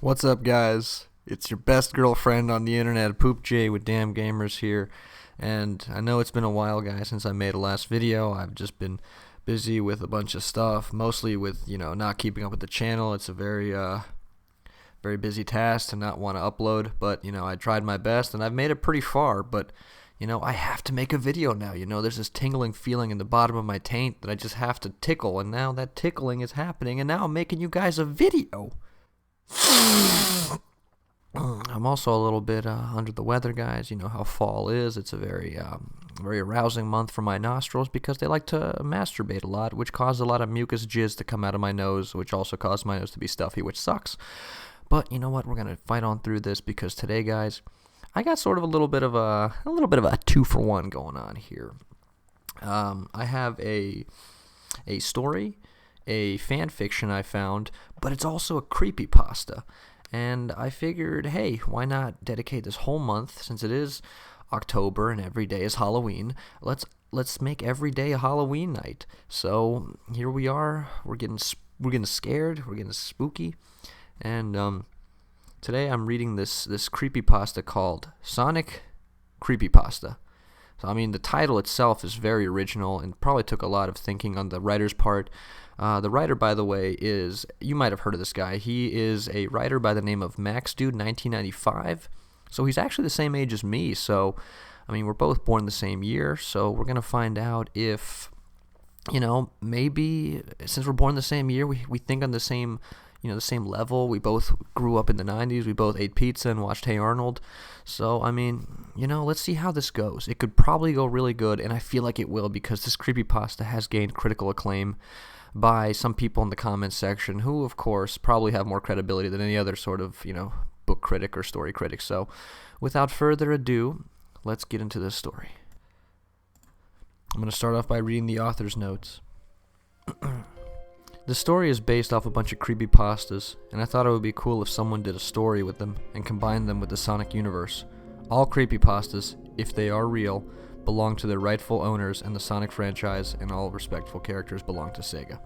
What's up, guys? It's your best girlfriend on the internet, Poop J with Damn Gamers here. And I know it's been a while, guys, since I made a last video. I've just been busy with a bunch of stuff, mostly with, not keeping up with the channel. It's a very busy task to not want to upload, but, I tried my best, and I've made it pretty far, but, I have to make a video now. There's this tingling feeling in the bottom of my taint that I just have to tickle, and now that tickling is happening, and now I'm making you guys a video. I'm also a little bit under the weather, guys. You know how fall is. It's a very arousing month for my nostrils because they like to masturbate a lot, which causes a lot of mucus jizz to come out of my nose, which also causes my nose to be stuffy, which sucks. But you know what? We're gonna fight on through this because today, guys, I got sort of a little bit of a 2-for-1 going on here. I have a story, a fan fiction I found, but it's also a creepypasta. And I figured, hey, why not dedicate this whole month, since it is October and every day is Halloween, let's make every day a Halloween night. So here we are, we're getting scared, we're getting spooky, and today I'm reading this creepypasta called Sonic Creepypasta. So, the title itself is very original and probably took a lot of thinking on the writer's part. The writer, by the way, you might have heard of this guy. He is a writer by the name of MaxDude1995. So he's actually the same age as me. So, we're both born the same year. So we're going to find out if, maybe since we're born the same year, we think on the same level. We both grew up in the 90s. We both ate pizza and watched Hey Arnold. So, let's see how this goes. It could probably go really good, and I feel like it will because this creepypasta has gained critical acclaim by some people in the comments section who, of course, probably have more credibility than any other sort of, book critic or story critic. So, without further ado, let's get into this story. I'm going to start off by reading the author's notes. The story is based off a bunch of creepypastas, and I thought it would be cool if someone did a story with them and combined them with the Sonic universe. All creepypastas, if they are real, belong to their rightful owners, and the Sonic franchise and all respectful characters belong to SEGA.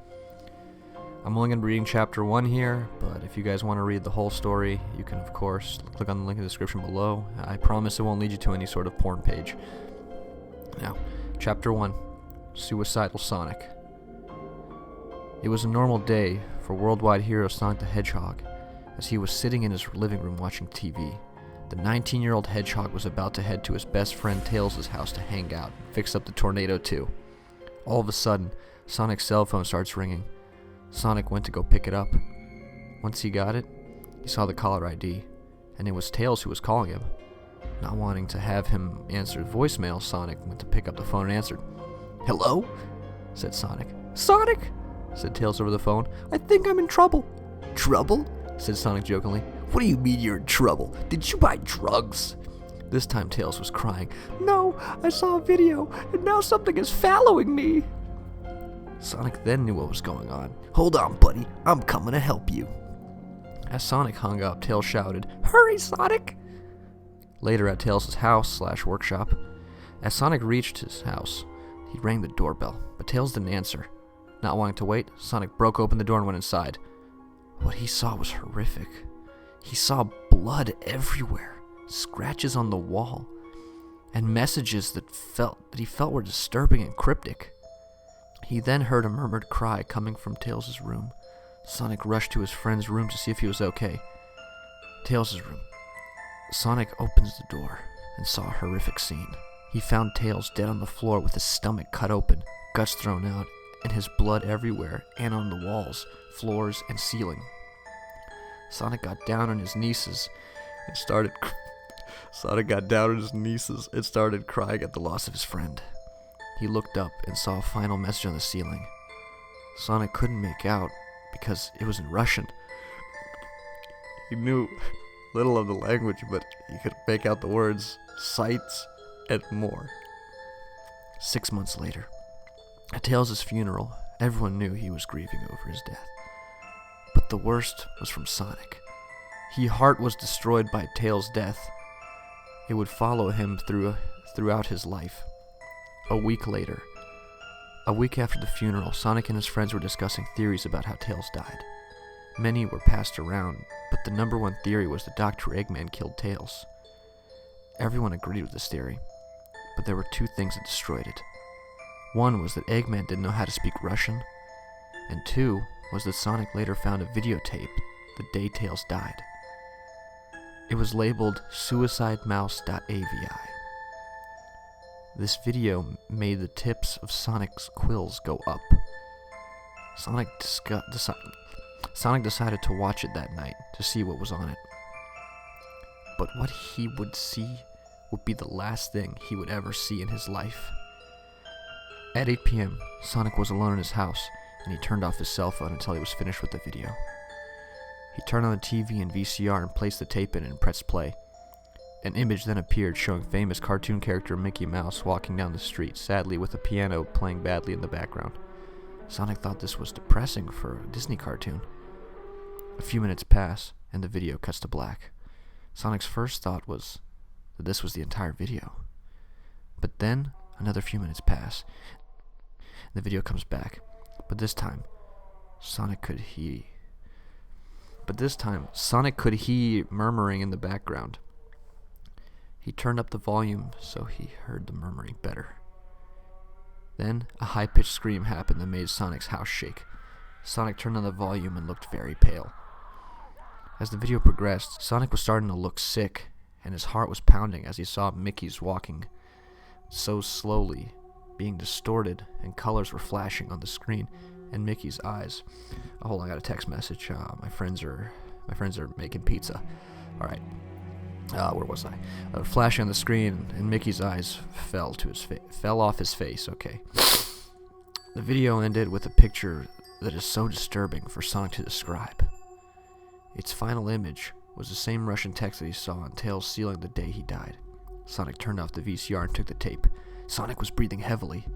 I'm only going to be reading chapter 1 here, but if you guys want to read the whole story, you can, of course, click on the link in the description below. I promise it won't lead you to any sort of porn page. Now, chapter 1, Suicidal Sonic. It was a normal day for worldwide hero Sonic the Hedgehog, as he was sitting in his living room watching TV. The 19-year-old Hedgehog was about to head to his best friend Tails' house to hang out and fix up the Tornado 2. All of a sudden, Sonic's cell phone starts ringing. Sonic went to go pick it up. Once he got it, he saw the caller ID, and it was Tails who was calling him. Not wanting to have him answer voicemail, Sonic went to pick up the phone and answered. "Hello?" said Sonic. "Sonic?" said Tails over the phone. "I think I'm in trouble." "Trouble?" said Sonic jokingly. "What do you mean you're in trouble? Did you buy drugs?" This time Tails was crying. "No, I saw a video, and now something is following me." Sonic then knew what was going on. "Hold on, buddy. I'm coming to help you." As Sonic hung up, Tails shouted, "Hurry, Sonic!" Later at Tails' house/workshop, as Sonic reached his house, he rang the doorbell, but Tails didn't answer. Not wanting to wait, Sonic broke open the door and went inside. What he saw was horrific. He saw blood everywhere, scratches on the wall, and messages that he felt were disturbing and cryptic. He then heard a murmured cry coming from Tails' room. Sonic rushed to his friend's room to see if he was okay. Tails' room. Sonic opens the door and saw a horrific scene. He found Tails dead on the floor with his stomach cut open, guts thrown out, and his blood everywhere and on the walls, floors, and ceiling. Sonic got down on his knees and started crying at the loss of his friend. He looked up and saw a final message on the ceiling. Sonic couldn't make out because it was in Russian. He knew little of the language, but he could make out the words "sights" and "more." 6 months later, at Tails' funeral, everyone knew he was grieving over his death. But the worst was from Sonic. His heart was destroyed by Tails' death. It would follow him throughout his life. A week after the funeral, Sonic and his friends were discussing theories about how Tails died. Many were passed around, but the number one theory was that Dr. Eggman killed Tails. Everyone agreed with this theory, but there were two things that destroyed it. One was that Eggman didn't know how to speak Russian, and two was that Sonic later found a videotape the day Tails died. It was labeled suicidemouse.avi. This video made the tips of Sonic's quills go up. Sonic decided to watch it that night to see what was on it. But what he would see would be the last thing he would ever see in his life. At 8 p.m., Sonic was alone in his house, and he turned off his cell phone until he was finished with the video. He turned on the TV and VCR and placed the tape in and pressed play. An image then appeared showing famous cartoon character Mickey Mouse walking down the street, sadly with a piano playing badly in the background. Sonic thought this was depressing for a Disney cartoon. A few minutes pass, and the video cuts to black. Sonic's first thought was that this was the entire video. But then, another few minutes pass, and the video comes back. But this time, Sonic could hear murmuring in the background. He turned up the volume so he heard the murmuring better. Then, a high-pitched scream happened that made Sonic's house shake. Sonic turned on the volume and looked very pale. As the video progressed, Sonic was starting to look sick, and his heart was pounding as he saw Mickey's walking so slowly, being distorted, and colors were flashing on the screen, and Mickey's eyes. Oh, hold on, I got a text message. My friends are making pizza. All right. Where was I? Flashing on the screen, and Mickey's eyes fell off his face. Okay. The video ended with a picture that is so disturbing for Sonic to describe. Its final image was the same Russian text that he saw on Tails' ceiling the day he died. Sonic turned off the VCR and took the tape. Sonic was breathing heavily.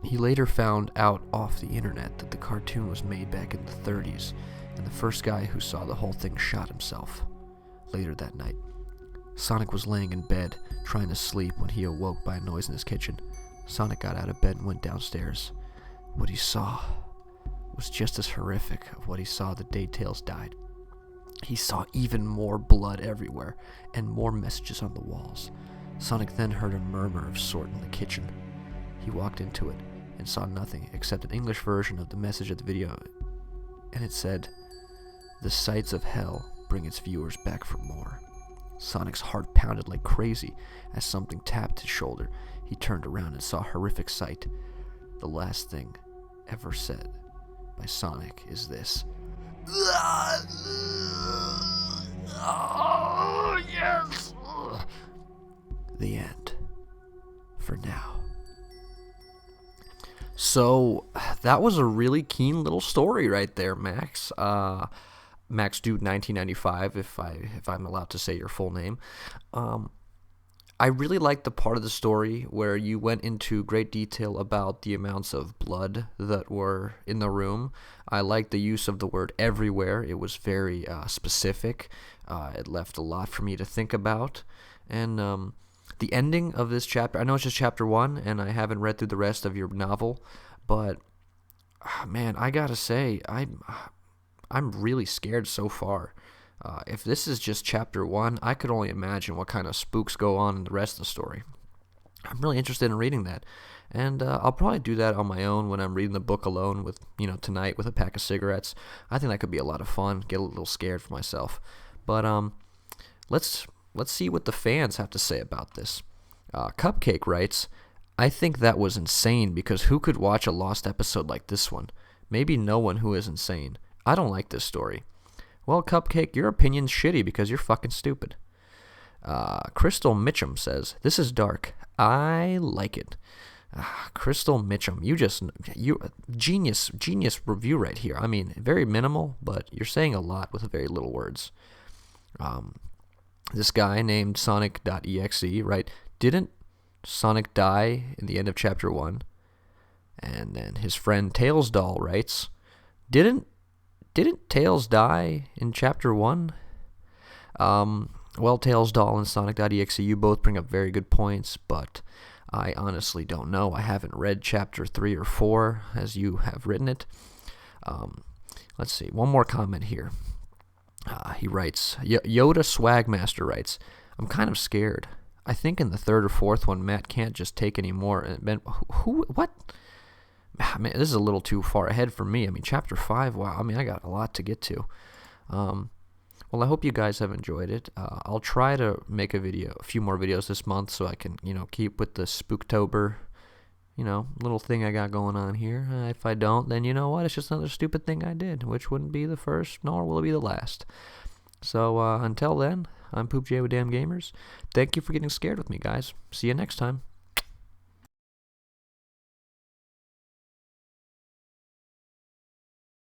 He later found out off the internet that the cartoon was made back in the 30s, and the first guy who saw the whole thing shot himself. Later that night, Sonic was laying in bed, trying to sleep, when he awoke by a noise in his kitchen. Sonic got out of bed and went downstairs. What he saw was just as horrific of what he saw the day Tails died. He saw even more blood everywhere, and more messages on the walls. Sonic then heard a murmur of sort in the kitchen. He walked into it, and saw nothing except an English version of the message of the video, and it said, "The sights of hell bring its viewers back for more." Sonic's heart pounded like crazy as something tapped his shoulder. He turned around and saw a horrific sight. The last thing ever said by Sonic is this. Oh, yes! The end. For now. So, that was a really keen little story right there, Max. Max Dude 1995, if I'm allowed to say your full name. I really liked the part of the story where you went into great detail about the amounts of blood that were in the room. I liked the use of the word everywhere. It was very specific. It left a lot for me to think about. And the ending of this chapter, I know it's just chapter 1, and I haven't read through the rest of your novel, but man, I gotta say, I'm really scared so far. If this is just chapter 1, I could only imagine what kind of spooks go on in the rest of the story. I'm really interested in reading that. And I'll probably do that on my own when I'm reading the book alone with, tonight with a pack of cigarettes. I think that could be a lot of fun, get a little scared for myself. But let's see what the fans have to say about this. Cupcake writes, "I think that was insane because who could watch a lost episode like this one? Maybe no one who is insane. I don't like this story." Well, Cupcake, your opinion's shitty because you're fucking stupid. Crystal Mitchum says, "This is dark. I like it." Crystal Mitchum, you genius review right here. I mean, very minimal, but you're saying a lot with very little words. This guy named Sonic.exe, right? Didn't Sonic die in the end of chapter 1. And then his friend Tails Doll writes, Didn't Tails die in chapter 1? Well, Tails Doll and Sonic.exe, you both bring up very good points, but I honestly don't know. I haven't read chapter 3 or 4 as you have written it. Let's see, one more comment here. He writes, Yoda Swagmaster writes, I'm kind of scared. I think in the 3rd or 4th one, Matt can't just take any more. What? Man, this is a little too far ahead for me. I mean, chapter 5, wow. I mean, I got a lot to get to. Well, I hope you guys have enjoyed it. I'll try to make a few more videos this month so I can, keep with the Spooktober, little thing I got going on here. If I don't, then you know what? It's just another stupid thing I did, which wouldn't be the first, nor will it be the last. So, until then, I'm Poop J with Damn Gamers. Thank you for getting scared with me, guys. See you next time.